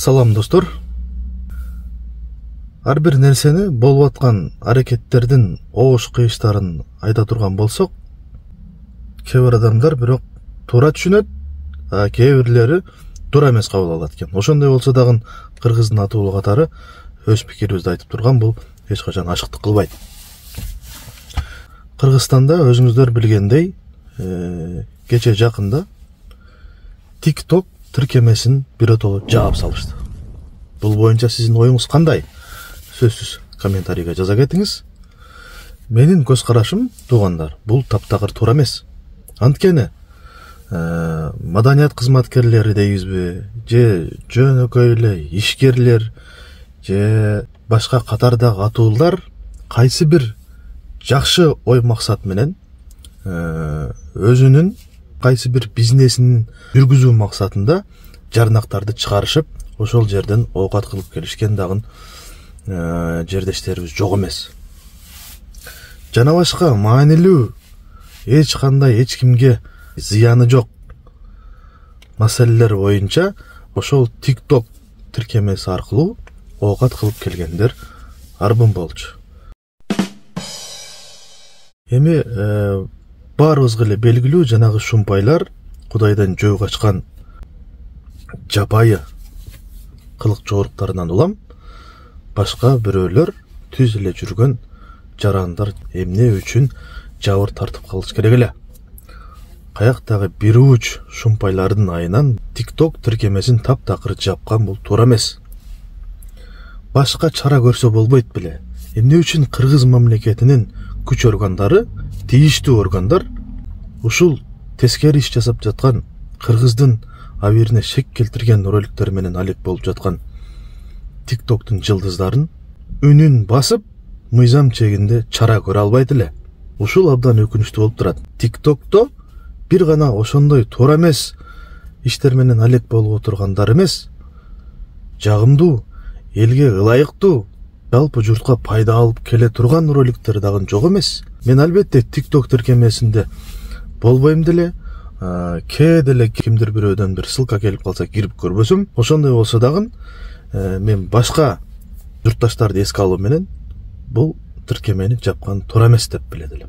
Салам достор. Ар бир нерсени болуп аткан аракеттердин оош кыйыштарын айта турган болсок, кээ бир адамдар бирок туура түшүнөт, а кээ бирлери туура эмес кабыл алат экен. Ошондой болсо дагы кыргыздын атуулу катары өз пикирибизди айтып турган бул эч качан ашыктык кылбайт. Кыргызстанда өзүңүздөр билгендей, кече жакында TikTok тиркемесин биротоло жаап салышты. Бул боюнча сиздин оюңуз кандай? Сөзсүз комментарийге жаза кетиңиз. Менин көз карашым, туугандар, бул таптакыр туура эмес. Анткени маданият кызматкерлери дейбизби, же жөнөкөй эле ишкерлер, же башка катардагы атуулар кайсы бир жакшы ой максат менен өзүнүн кайсы бир бизнесин жүргүзүү максатында жарнактарды чыгарышып, ошол жерден оокат кылып келишкен дагы жердештерибиз жок эмес. Жана башка маанилүү, эч кандай эч кимге зыяны жок маселелер боюнча ошол TikTok тиркемеси аркылуу оокат кылып келгендер арбын болчу. Эми баарыбызга эле белгилүү жанагы шумпайлар Кудайдан жөө качкан жапайы кылык жооруктарынан улам башка бирөөлөр түз эле жүргөн жарандар эмне үчүн жабыр тартып калыш керек эле. Каяктагы бир уч шумпайлардын айынан TikTok тиркемесин таптакыр жапкан бул туура эмес. Башка чара көрсө болбойт беле. Эмне үчүн кыргыз мамлекетинин күч органдары, тийиштүү органдар ушул тескери иш жасап жаткан кыргыздын абийирине шек келтирген роликтер менен алек болуп жаткан TikToктун жылдыздарын үнүн басып, мыйзам чегинде чара көрө албайт эле. Ушул абдан өкүнүчтүү болуп турат. TikTokто бир гана ошондой туура эмес иштер менен алек болуп отургандар эмес, жагымдуу, элге ылайыктуу, жалпы журтка пайда алып келе турган роликтер дагы жок эмес. Мен албетте TikTok тиркемесинде болбойм деле, кээде эле кимдир бирөөдөн бир ссылка келип калса кирип көрбөсөм, ошондой болсо дагы мен башка журтташтарды эске алуу менен бул тиркемени жапкан туура эмес деп билет элем.